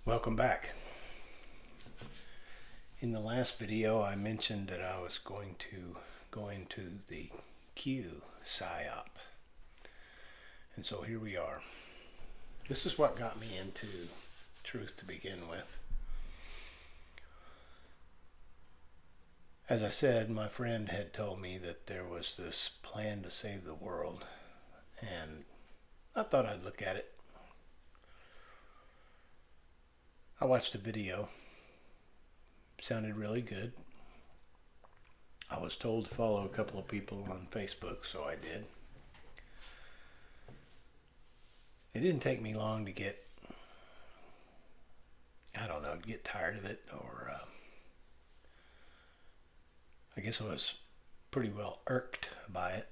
Welcome back. In the last video, I mentioned that I was going to go into the Q PSYOP. And so here we are. This is what got me into truth to begin with. As I said, my friend had told me that there was this plan to save the world, and I thought I'd look at it. I watched a video. Sounded really good. I was told to follow a couple of people on Facebook, so I did. It didn't take me long to get tired of it, or I guess I was pretty well irked by it,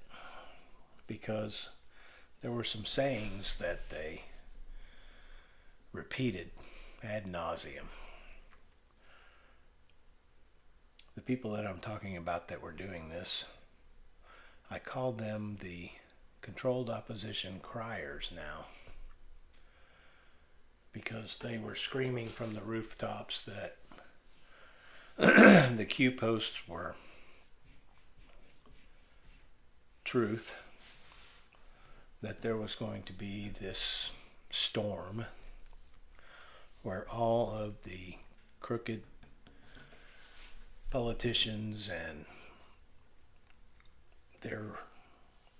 because there were some sayings that they repeated ad nauseum. The people that I'm talking about that were doing this, I called them the controlled opposition criers now, because they were screaming from the rooftops that the Q posts were truth, that there was going to be this storm where all of the crooked politicians and their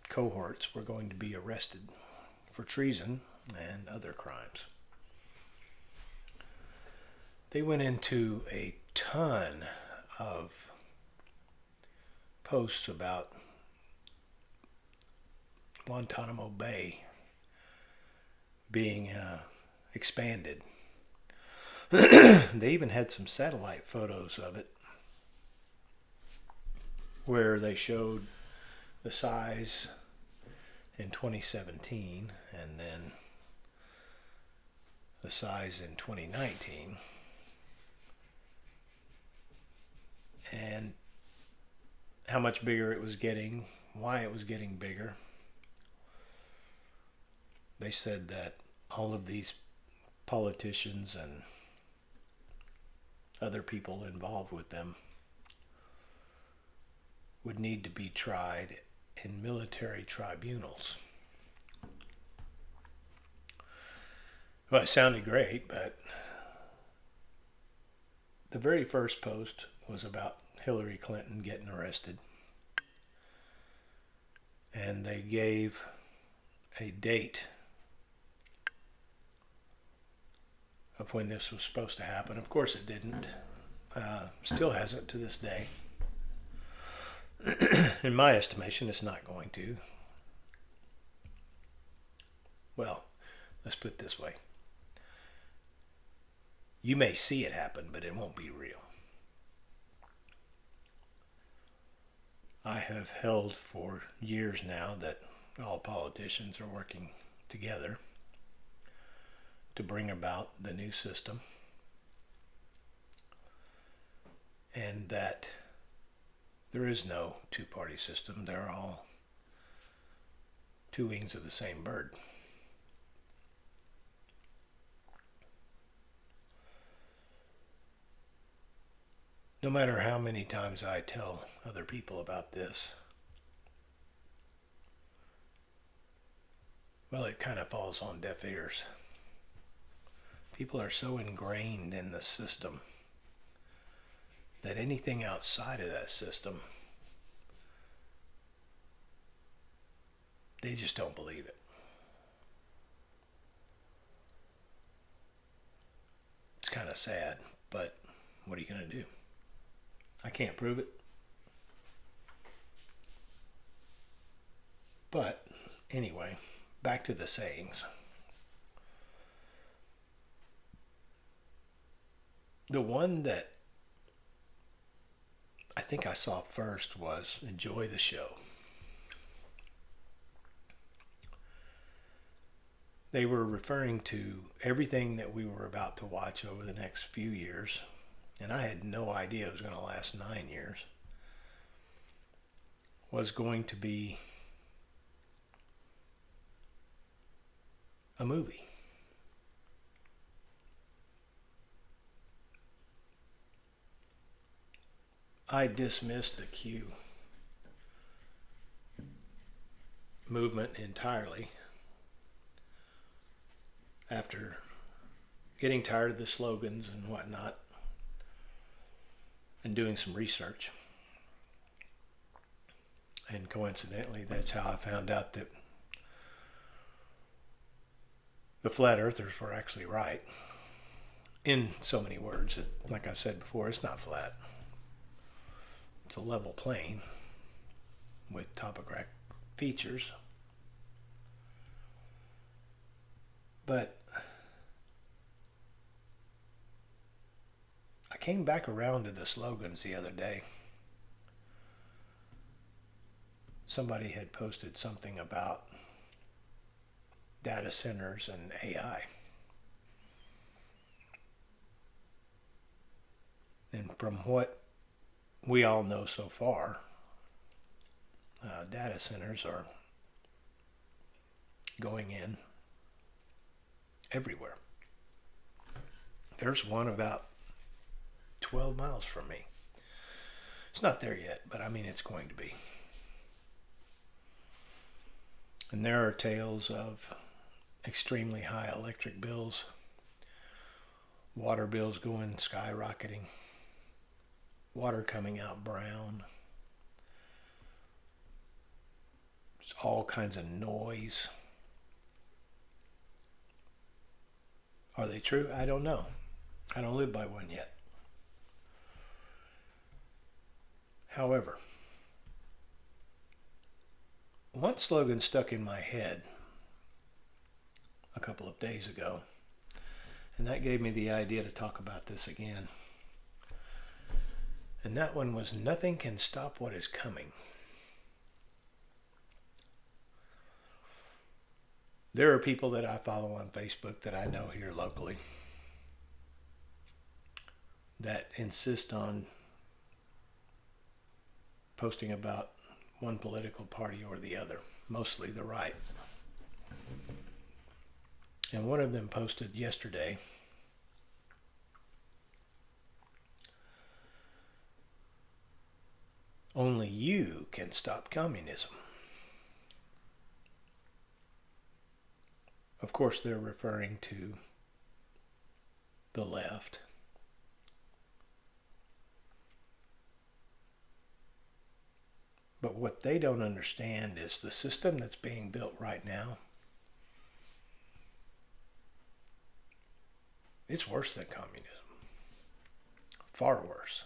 cohorts were going to be arrested for treason and other crimes. They went into a ton of posts about Guantanamo Bay being expanded. They even had some satellite photos of it where they showed the size in 2017 and then the size in 2019, and how much bigger it was getting, why it was getting bigger. They said that all of these politicians and other people involved with them would need to be tried in military tribunals. Well, it sounded great, but the very first post was about Hillary Clinton getting arrested. And they gave a date of when this was supposed to happen. Of course it didn't. Still hasn't to this day. In my estimation, it's not going to. Well, let's put it this way. You may see it happen, but it won't be real. I have held for years now that all politicians are working together to bring about the new system, and that there is no two-party system. They're all two wings of the same bird. No matter how many times I tell other people about this, well, it kind of falls on deaf ears. People are so ingrained in the system that anything outside of that system, they just don't believe it. It's kind of sad, but what are you going to do? I can't prove it. But anyway, back to the sayings. The one that I think I saw first was enjoy the show. They were referring to everything that we were about to watch over the next few years, and I had no idea it was going to last 9 years, was going to be a movie. I dismissed the Q movement entirely after getting tired of the slogans and whatnot and doing some research. And coincidentally, that's how I found out that the flat earthers were actually right. In so many words, like I've said before, it's not flat. It's a level plane with topographic features. But I came back around to the slogans the other day. Somebody had posted something about data centers and AI. And from what we all know so far, data centers are going in everywhere. There's one about 12 miles from me. It's not there yet, but I mean it's going to be. And there are tales of extremely high electric bills, water bills going skyrocketing, water coming out brown, there's all kinds of noise. Are they true? I don't know. I don't live by one yet. However, one slogan stuck in my head a couple of days ago, and that gave me the idea to talk about this again. And that one was, nothing can stop what is coming. There are people that I follow on Facebook that I know here locally that insist on posting about one political party or the other, mostly the right. And one of them posted yesterday, only you can stop communism. Of course, they're referring to the left. But what they don't understand is the system that's being built right now, it's worse than communism. Far worse.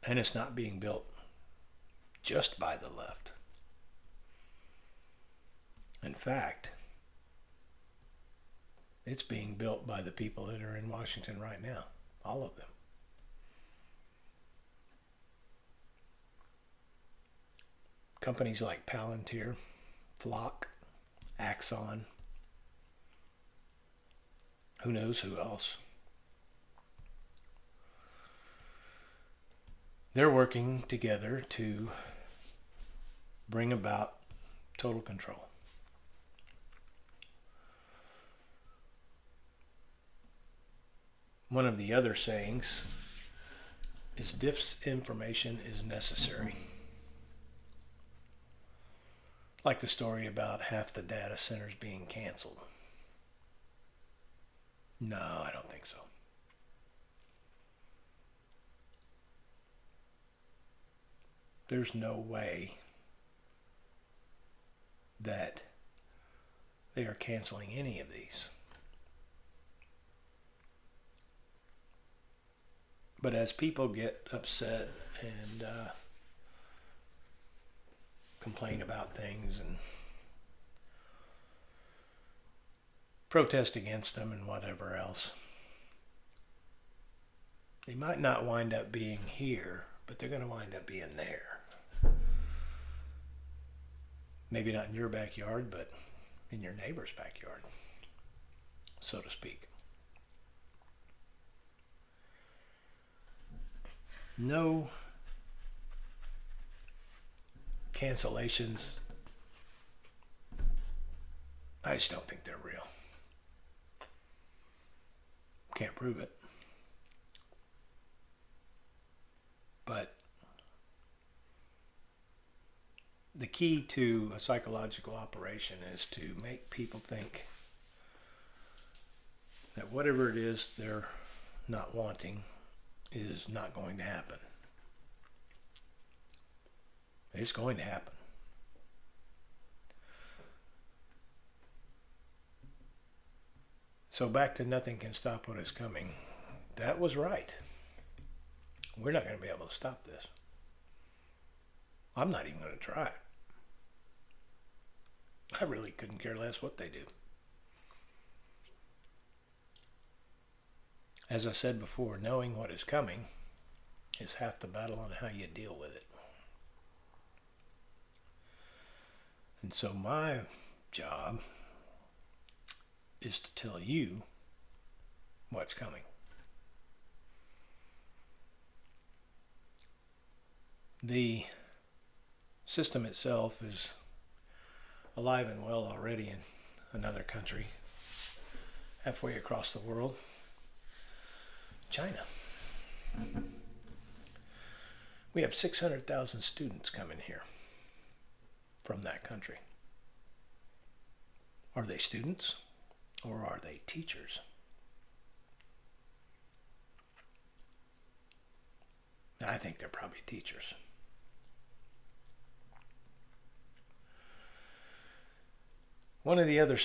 And it's not being built just by the left. In fact, it's being built by the people that are in Washington right now. All of them. Companies like Palantir, Flock, Axon, who knows who else. They're working together to bring about total control. One of the other sayings is disinformation is necessary. Like the story about half the data centers being canceled. No, I don't think so. There's no way that they are canceling any of these. But as people get upset and complain about things and protest against them and whatever else, they might not wind up being here, but they're going to wind up being there. Maybe not in your backyard, but in your neighbor's backyard, so to speak. No cancellations. I just don't think they're real. Can't prove it. the key to a psychological operation is to make people think that whatever it is they're not wanting is not going to happen. It's going to happen. So back to nothing can stop what is coming. That was right. We're not going to be able to stop this. I'm not even going to try. I really couldn't care less what they do. As I said before, knowing what is coming is half the battle on how you deal with it. And so my job is to tell you what's coming. The system itself is alive and well already in another country, halfway across the world, China. We have 600,000 students coming here from that country. Are they students or are they teachers? I think they're probably teachers. One of the other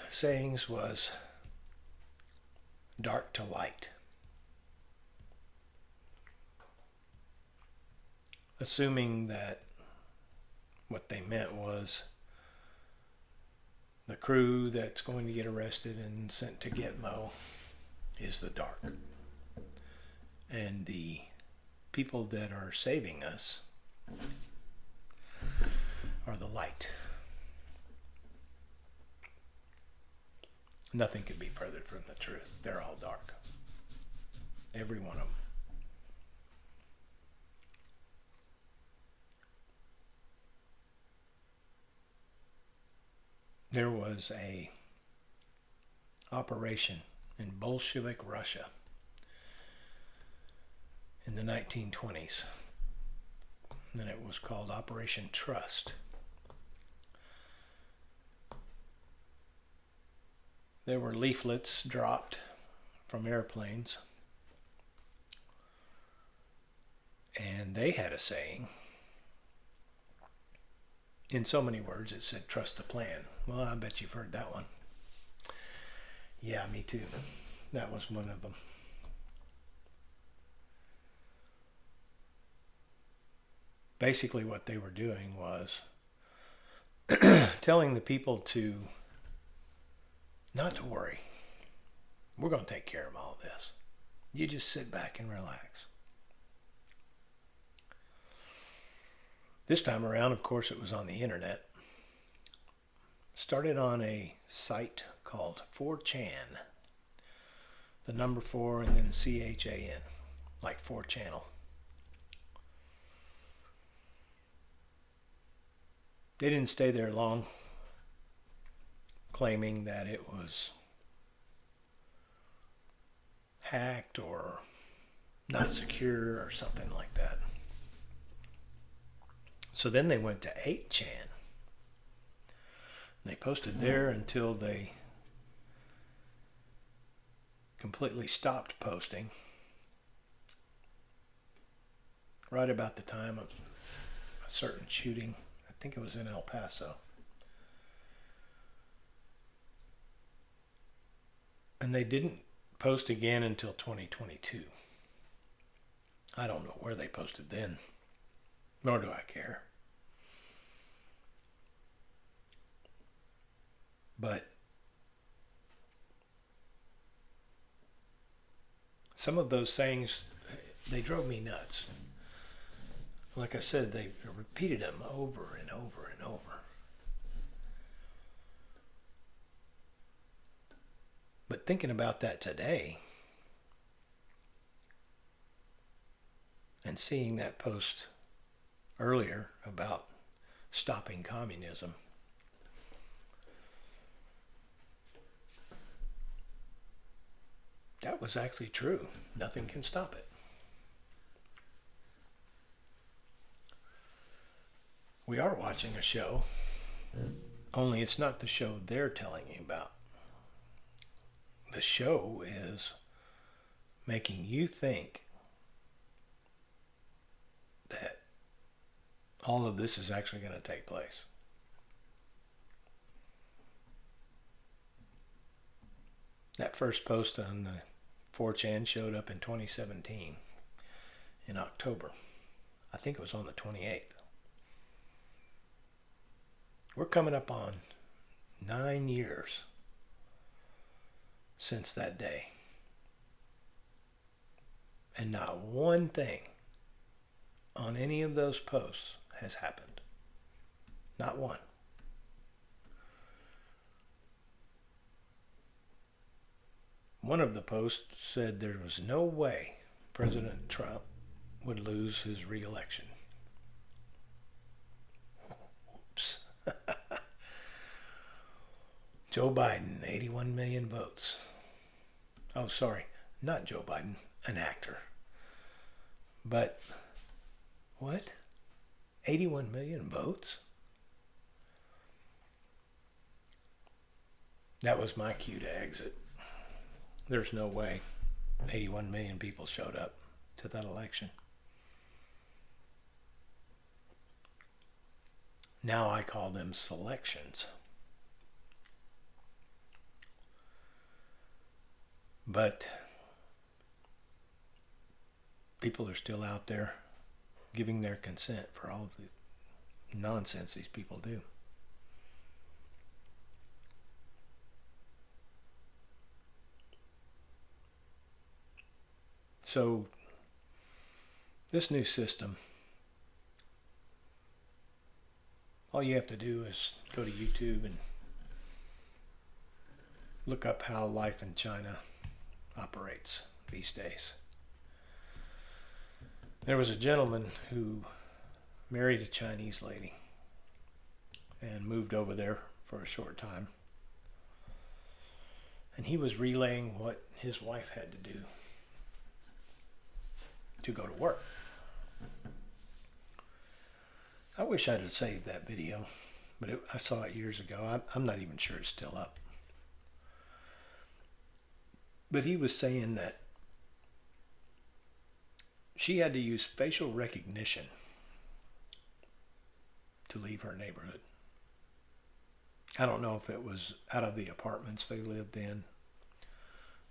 sayings was dark to light. Assuming that what they meant was the crew that's going to get arrested and sent to Gitmo is the dark. And the people that are saving us are the light. Nothing could be further from the truth. They're all dark. Every one of them. There was a operation in Bolshevik Russia in the 1920s, and it was called Operation Trust. There were leaflets dropped from airplanes, and they had a saying. In so many words, it said, trust the plan. Well, I bet you've heard that one. Yeah, me too. That was one of them. Basically, what they were doing was telling the people to not to worry. We're going to take care of all this. You just sit back and relax. This time around, of course, it was on the internet. Started on a site called 4chan. The number 4 and then CHAN, like 4channel. They didn't stay there long, claiming that it was hacked or not secure or something like that. So then they went to 8chan. They posted there until they completely stopped posting right about the time of a certain shooting. I think it was in El Paso. And they didn't post again until 2022. I don't know where they posted then, nor do I care. But some of those sayings, they drove me nuts. Like I said, they repeated them over and over and over. But thinking about that today and seeing that post earlier about stopping communism, that was actually true. Nothing can stop it. We are watching a show, only it's not the show they're telling you about. The show is making you think that all of this is actually going to take place. That first post on the 4chan showed up in 2017 in October. I think it was on the 28th. We're coming up on 9 years since that day. And not one thing on any of those posts has happened. Not one. One of the posts said there was no way President Trump would lose his re-election. Oops. Joe Biden, 81 million votes. Oh, sorry, not Joe Biden, an actor. But, what? 81 million votes? That was my cue to exit. There's no way 81 million people showed up to that election. Now I call them selections. But people are still out there giving their consent for all the nonsense these people do. So this new system, all you have to do is go to YouTube and look up how life in China operates these days. There was a gentleman who married a Chinese lady and moved over there for a short time. And he was relaying what his wife had to do to go to work. I wish I'd have saved that video, but I saw it years ago. I'm not even sure it's still up. But he was saying that she had to use facial recognition to leave her neighborhood. I don't know if it was out of the apartments they lived in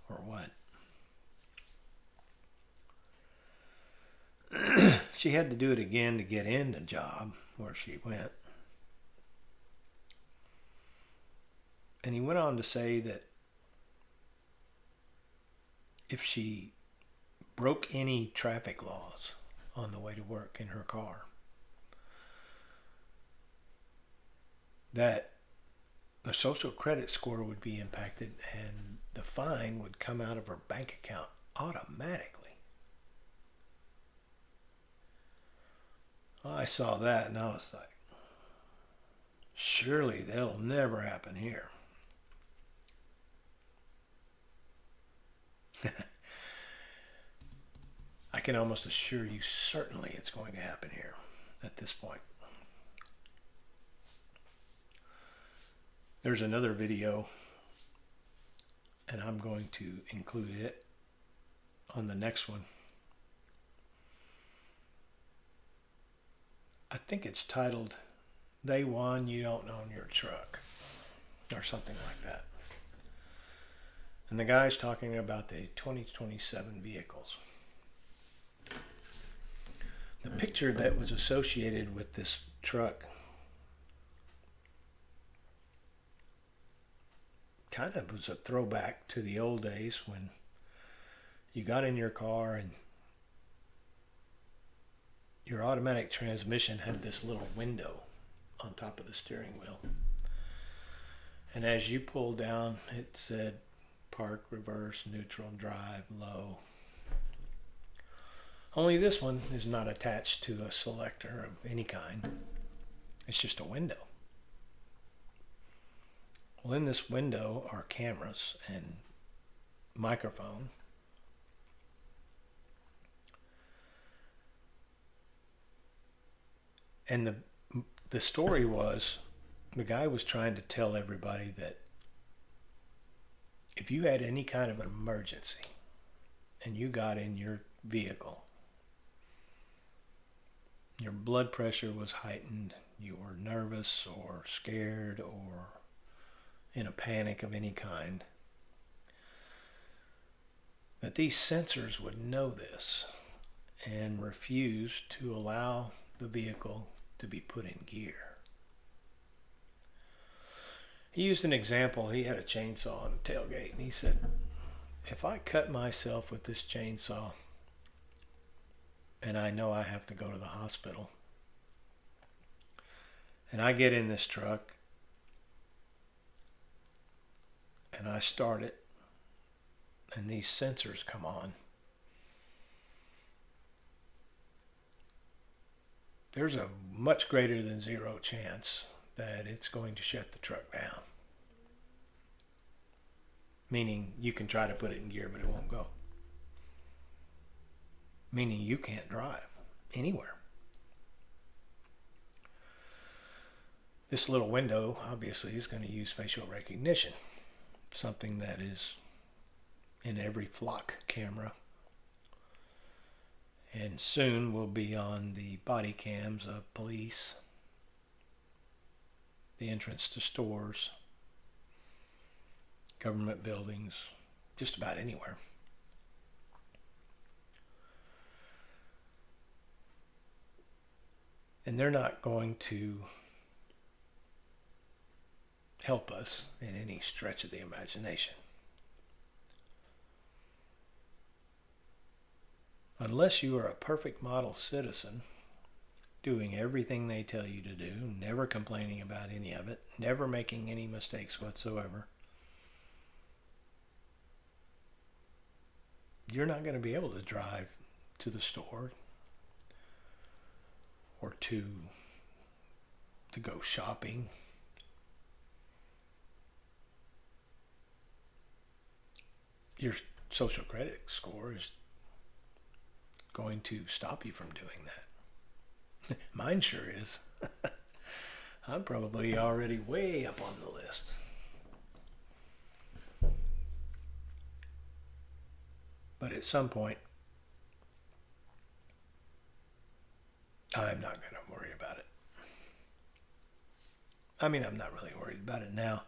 or what. She had to do it again to get in the job where she went. And he went on to say that if she broke any traffic laws on the way to work in her car, that the social credit score would be impacted and the fine would come out of her bank account automatically. Well, I saw that and I was like, surely that'll never happen here. I can almost assure you certainly it's going to happen here at this point. There's another video, and I'm going to include it on the next one. I think it's titled, Day One, You Don't Own Your Truck, or something like that. And the guy's talking about the 2027 vehicles. The picture that was associated with this truck kind of was a throwback to the old days when you got in your car and your automatic transmission had this little window on top of the steering wheel. And as you pulled down, it said park, reverse, neutral, drive, low. Only this one is not attached to a selector of any kind. It's just a window. Well, in this window are cameras and microphone. And the the story was the guy was trying to tell everybody that if you had any kind of an emergency and you got in your vehicle, your blood pressure was heightened, you were nervous or scared or in a panic of any kind, that these sensors would know this and refuse to allow the vehicle to be put in gear. He used an example. He had a chainsaw on the tailgate, and he said, if I cut myself with this chainsaw and I know I have to go to the hospital, and I get in this truck and I start it and these sensors come on, there's a much greater than zero chance that it's going to shut the truck down. Meaning you can try to put it in gear, but it won't go. Meaning you can't drive anywhere. This little window obviously is going to use facial recognition, something that is in every flock camera, and soon will be on the body cams of police, the entrance to stores, government buildings, just about anywhere. And they're not going to help us in any stretch of the imagination. Unless you are a perfect model citizen, doing everything they tell you to do, never complaining about any of it, never making any mistakes whatsoever, you're not going to be able to drive to the store or to go shopping. Your social credit score is going to stop you from doing that. Mine sure is. I'm probably already way up on the list. But at some point, I'm not going to worry about it. I mean, I'm not really worried about it now.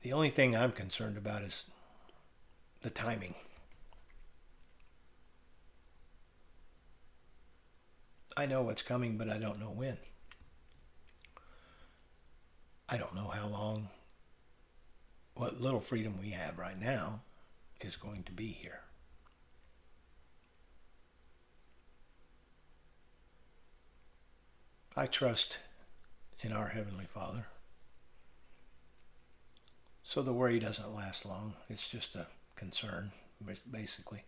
The only thing I'm concerned about is the timing. I know what's coming, but I don't know when. I don't know how long, what little freedom we have right now is going to be here. I trust in our Heavenly Father. So the worry doesn't last long. It's just a concern, basically.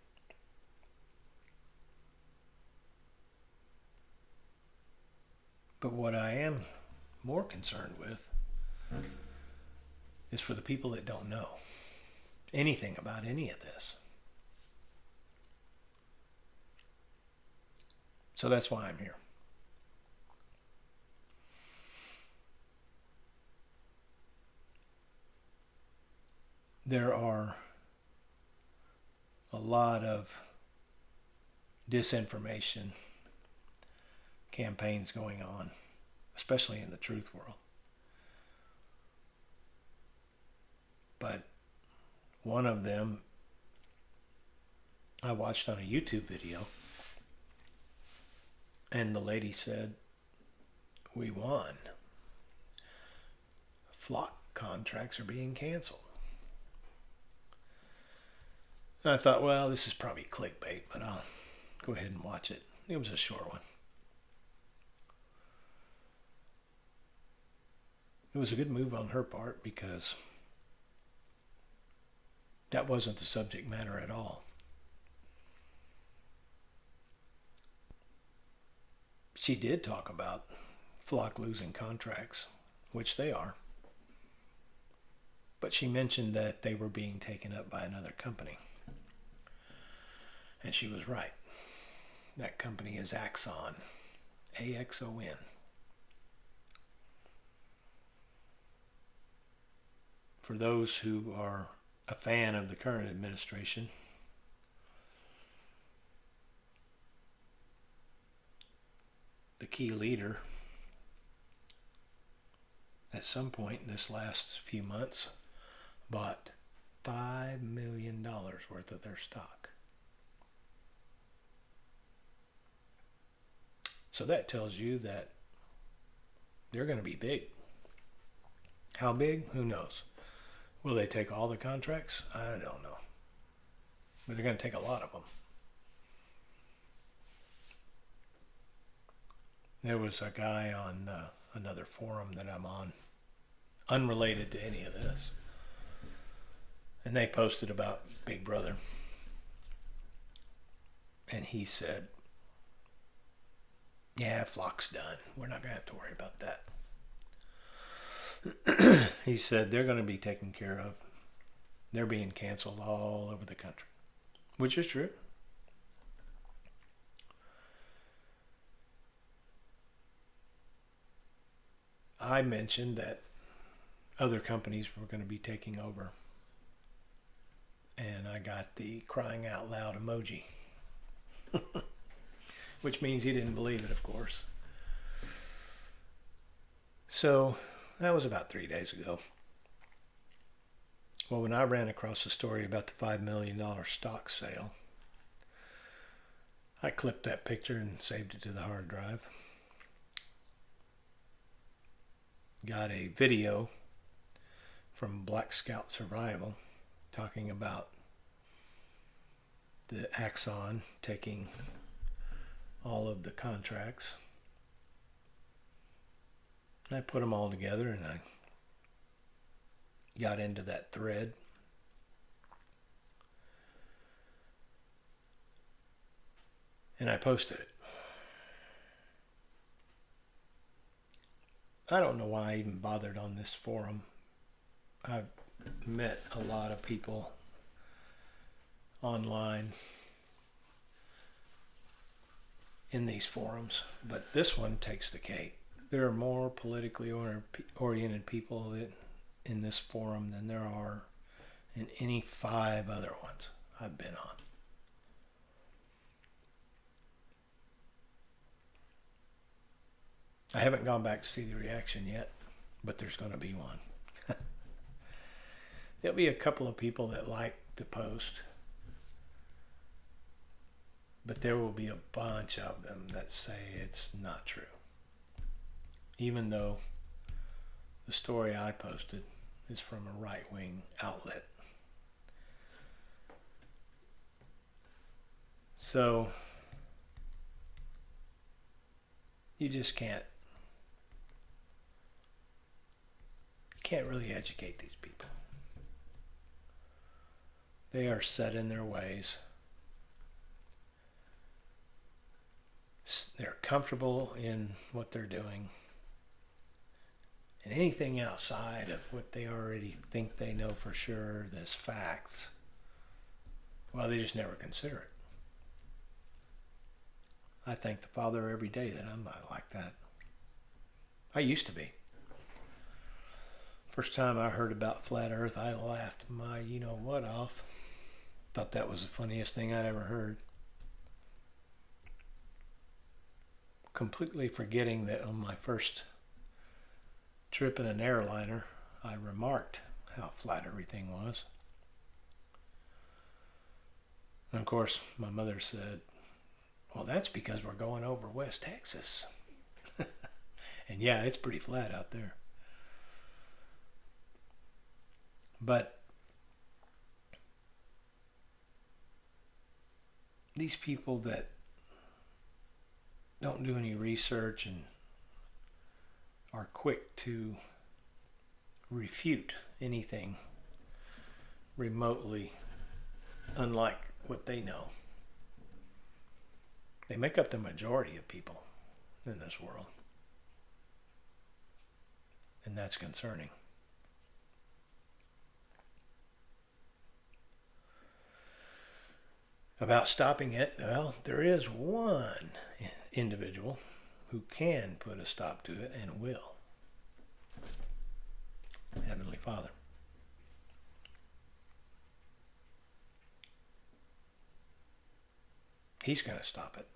But what I am more concerned with is for the people that don't know anything about any of this. So that's why I'm here. There are a lot of disinformation campaigns going on, especially in the truth world. But one of them I watched on a YouTube video, and the lady said, "We won. Flock contracts are being canceled." And I thought, well, this is probably clickbait, but I'll go ahead and watch it. It was a short one. It was a good move on her part because that wasn't the subject matter at all. She did talk about Flock losing contracts, which they are. But she mentioned that they were being taken up by another company. And she was right. That company is Axon. AXON. For those who are a fan of the current administration, the key leader at some point in this last few months bought $5 million worth of their stock. So that tells you that they're going to be big. How big? Who knows? Will they take all the contracts? I don't know. But they're going to take a lot of them. There was a guy on another forum that I'm on, unrelated to any of this, and they posted about Big Brother. And he said, yeah, Flock's done. We're not going to have to worry about that. He said they're going to be taken care of. They're being canceled all over the country, which is true. I mentioned that other companies were going to be taking over, and I got the crying out loud emoji, which means he didn't believe it, of course. So that was about 3 days ago. Well, when I ran across the story about the $5 million stock sale, I clipped that picture and saved it to the hard drive. Got a video from Black Scout Survival talking about the Axon taking all of the contracts. I put them all together and I got into that thread. And I posted it. I don't know why I even bothered on this forum. I've met a lot of people online in these forums, but this one takes the cake. There are more politically oriented people in this forum than there are in any 5 other ones I've been on. I haven't gone back to see the reaction yet, but there's going to be one. There'll be a couple of people that like the post, but there will be a bunch of them that say it's not true. Even though the story I posted is from a right-wing outlet. So you just can't really educate these people. They are set in their ways. They're comfortable in what they're doing. And anything outside of what they already think they know for sure, there's facts, well, they just never consider it. I thank the Father every day that I'm not like that. I used to be. First time I heard about flat earth, I laughed my you-know-what off. Thought that was the funniest thing I'd ever heard. Completely forgetting that on my first trip in an airliner, I remarked how flat everything was. And of course, my mother said, well, that's because we're going over West Texas. And yeah, it's pretty flat out there. But these people that don't do any research and are quick to refute anything remotely unlike what they know, they make up the majority of people in this world. And that's concerning. About stopping it, well, there is one individual who can put a stop to it and will. Heavenly Father. He's going to stop it.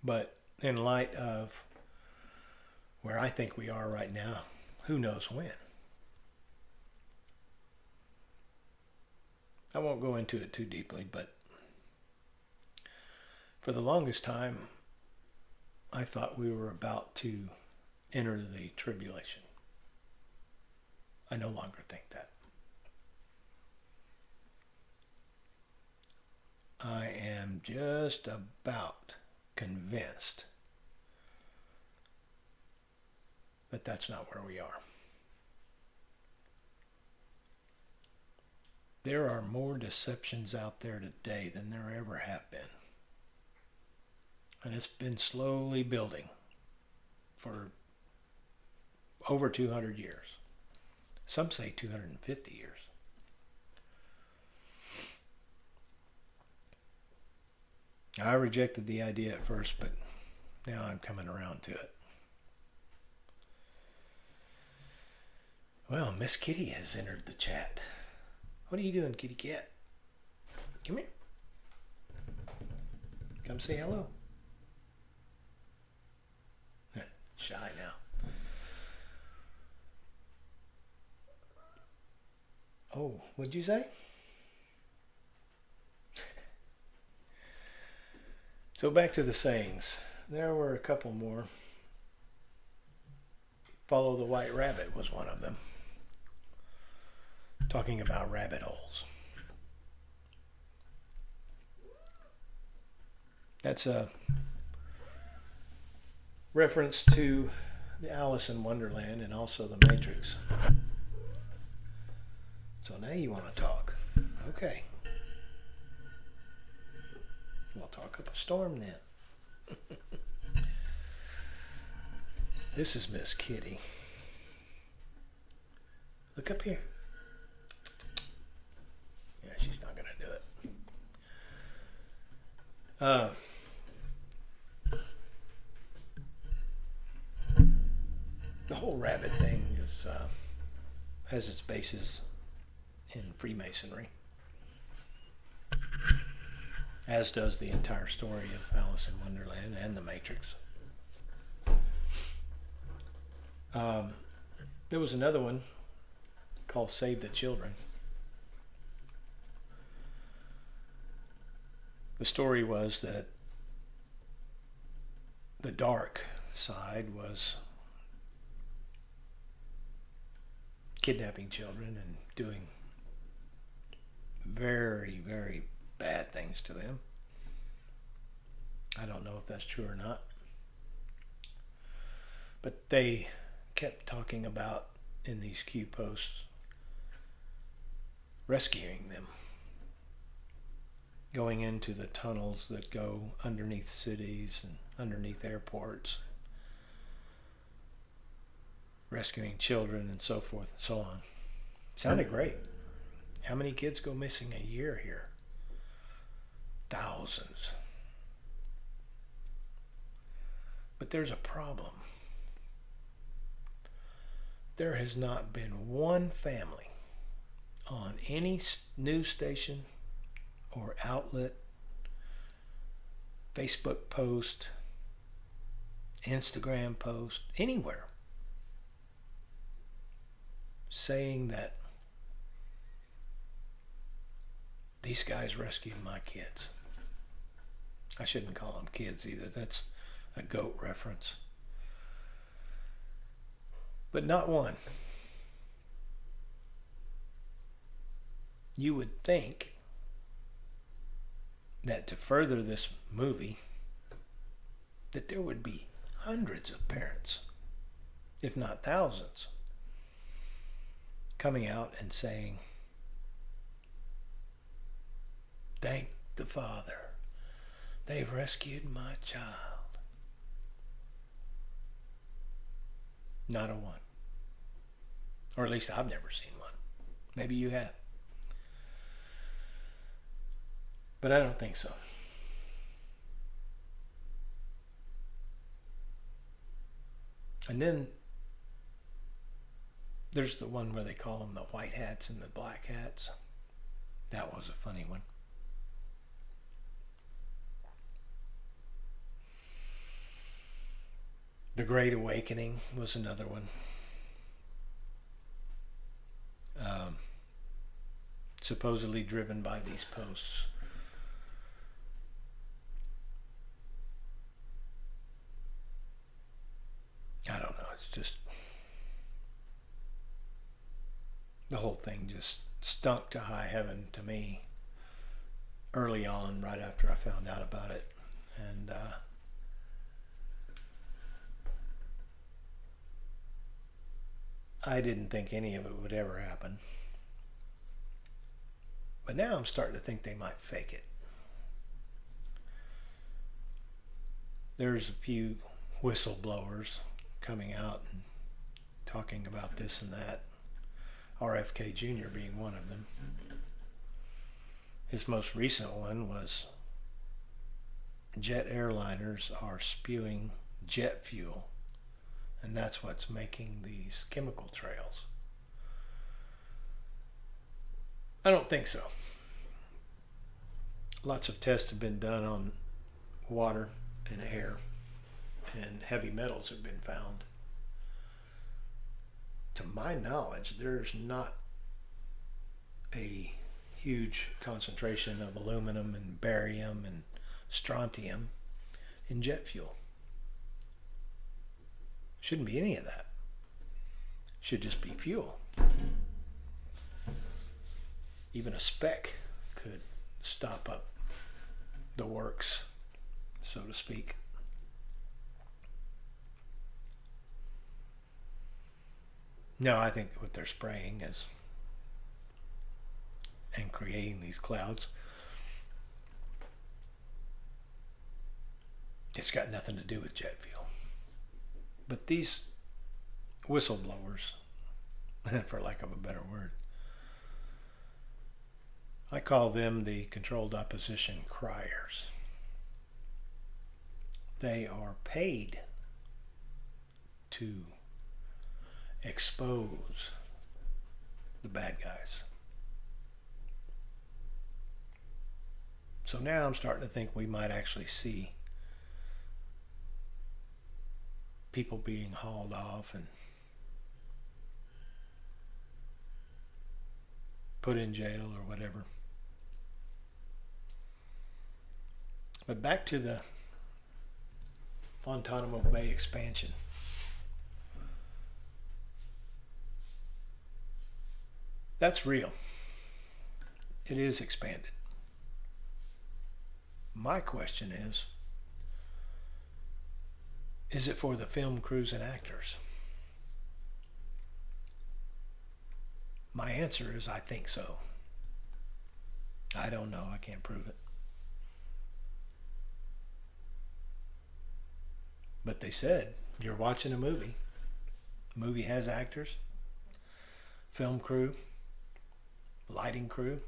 But in light of where I think we are right now, who knows when? I won't go into it too deeply, but for the longest time, I thought we were about to enter the tribulation. I no longer think that. I am just about convinced that that's not where we are. There are more deceptions out there today than there ever have been. And it's been slowly building for over 200 years. Some say 250 years. I rejected the idea at first, but now I'm coming around to it. Well, Miss Kitty has entered the chat. What are you doing, kitty cat? Come here. Come say hello. Shy now. Oh, what'd you say? So back to the sayings. There were a couple more. Follow the white rabbit was one of them. Talking about rabbit holes. That's a reference to the Alice in Wonderland and also the Matrix. So now you want to talk. Okay. We'll talk up a storm then. This is Miss Kitty. Look up here. Yeah, she's not going to do it. The whole rabbit thing is has its basis in Freemasonry, as does the entire story of Alice in Wonderland and the Matrix. There was another one called Save the Children. The story was that the dark side was kidnapping children and doing very, very bad things to them. I don't know if that's true or not. But they kept talking about in these Q posts rescuing them, going into the tunnels that go underneath cities and underneath airports, rescuing children and so forth and so on. Sounded great. How many kids go missing a year here? Thousands. But there's a problem. There has not been one family on any news station or outlet, Facebook post, Instagram post, anywhere, saying that these guys rescued my kids. I shouldn't call them kids either. That's a goat reference. But not one. You would think that to further this movie, that there would be hundreds of parents, if not thousands, coming out and saying, "Thank the Father, they've rescued my child." Not a one. Or at least I've never seen one. Maybe you have. But I don't think so. And then there's the one where they call them the white hats and the black hats. That was a funny one. The Great Awakening was another one. Supposedly driven by these posts. I don't know. It's just the whole thing just stunk to high heaven to me early on, right after I found out about it. And I didn't think any of it would ever happen. But now I'm starting to think they might fake it. There's a few whistleblowers coming out and talking about this and that. RFK Jr. being one of them. His most recent one was jet airliners are spewing jet fuel, and that's what's making these chemical trails. I don't think so. Lots of tests have been done on water and air, and heavy metals have been found. To my knowledge, there's not a huge concentration of aluminum and barium and strontium in jet fuel. Shouldn't be any of that. Should just be fuel. Even a speck could stop up the works, so to speak. No, I think what they're spraying is and creating these clouds, it's got nothing to do with jet fuel. But these whistleblowers, for lack of a better word, I call them the controlled opposition criers. They are paid to expose the bad guys. So now I'm starting to think we might actually see people being hauled off and put in jail or whatever. But back to the Guantanamo Bay expansion. That's real. It is expanded. My question is it for the film crews and actors? My answer is I think so. I don't know. I can't prove it. But they said, you're watching a movie. The movie has actors, film crew, lighting crew,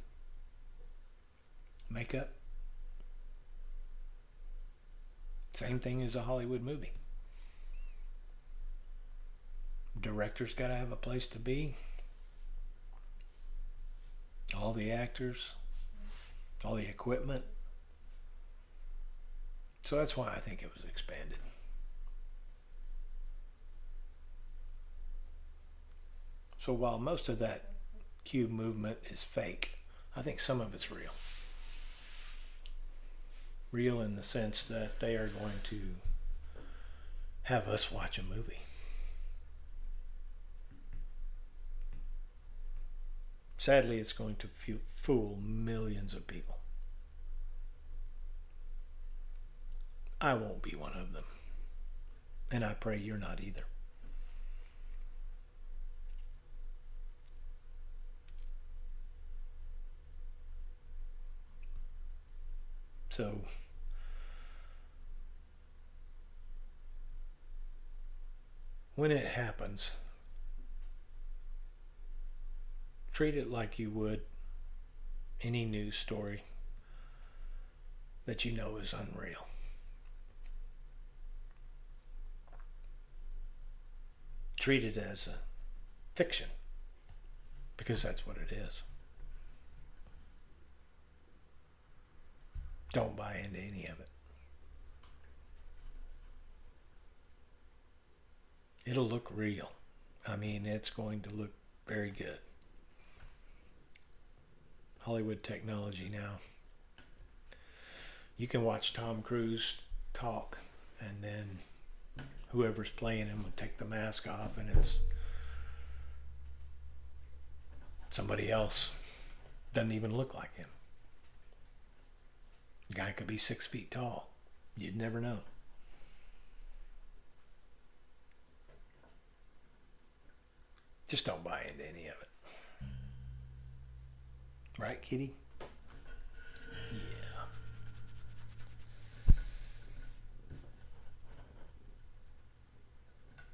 makeup. Same thing as a Hollywood movie. Director's got to have a place to be. All the actors, all the equipment. So that's why I think it was expanded. So while most of that Q movement is fake, I think some of it's real. Real in the sense that they are going to have us watch a movie. Sadly, it's going to fool millions of people. I won't be one of them. And I pray you're not either. So, when it happens, treat it like you would any news story that you know is unreal. treat it as a fiction, because that's what it is. Don't buy into any of it. It'll look real. I mean, it's going to look very good. Hollywood technology now. You can watch Tom Cruise talk, and then whoever's playing him will take the mask off, and it's somebody else. Doesn't even look like him. The guy could be 6 feet tall. You'd never know. Just don't buy into any of it. Right, Kitty? Yeah.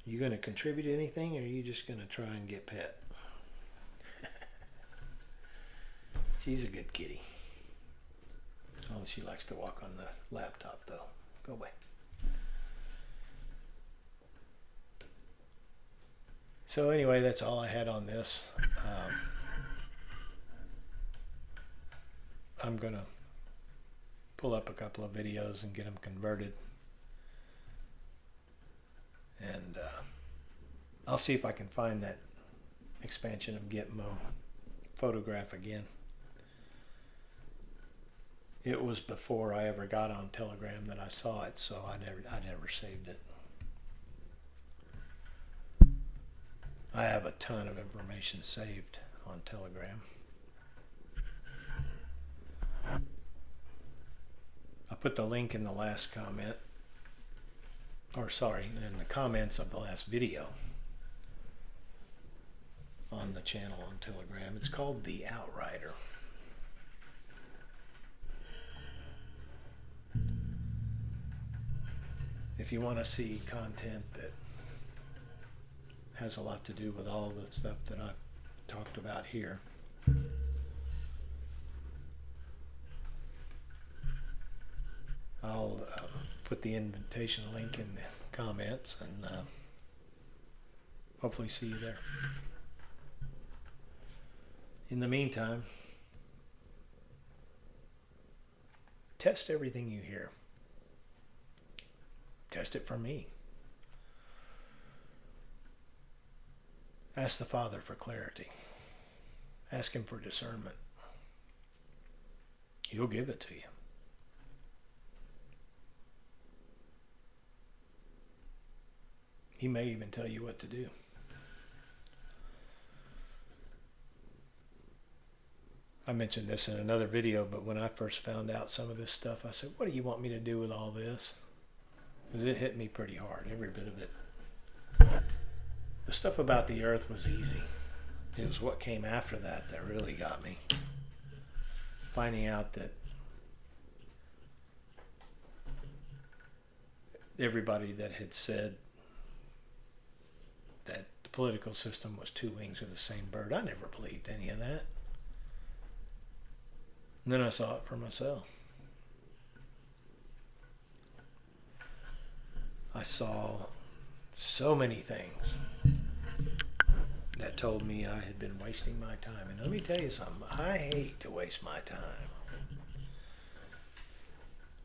You going to contribute anything, or are you just going to try and get pet? She's a good kitty. Oh, she likes to walk on the laptop, though. Go away. So anyway, that's all I had on this. I'm going to pull up a couple of videos and get them converted. And I'll see if I can find that expansion of Gitmo photograph again. It was before I ever got on Telegram that I saw it, so I never saved it. I have a ton of information saved on Telegram. I put the link in the last comment, or sorry, in the comments of the last video on the channel on Telegram. It's called The Outrider. If you want to see content that has a lot to do with all the stuff that I've talked about here, I'll put the invitation link in the comments, and hopefully see you there. In the meantime, test everything you hear. Test it for me. Ask the Father for clarity. Ask Him for discernment. He'll give it to you. He may even tell you what to do. I mentioned this in another video, but when I first found out some of this stuff, I said, what do you want me to do with all this? Because it hit me pretty hard, every bit of it. The stuff about the earth was easy. It was what came after that really got me. Finding out that everybody that had said that the political system was two wings of the same bird, I never believed any of that. And then I saw it for myself. I saw so many things that told me I had been wasting my time. And let me tell you something, I hate to waste my time.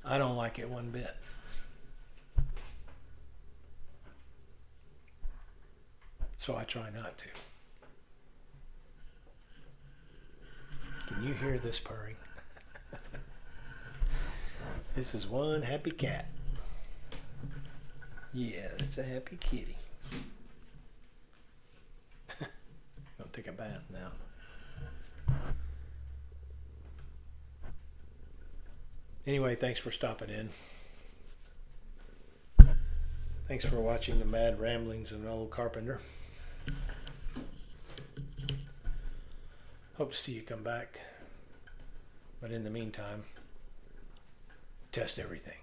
I don't like it one bit. So I try not to. Can you hear this purring? This is one happy cat. Yeah, that's a happy kitty. Gonna take a bath now. Anyway, thanks for stopping in. Thanks for watching the mad ramblings of an old carpenter. Hope to see you come back. But in the meantime, test everything.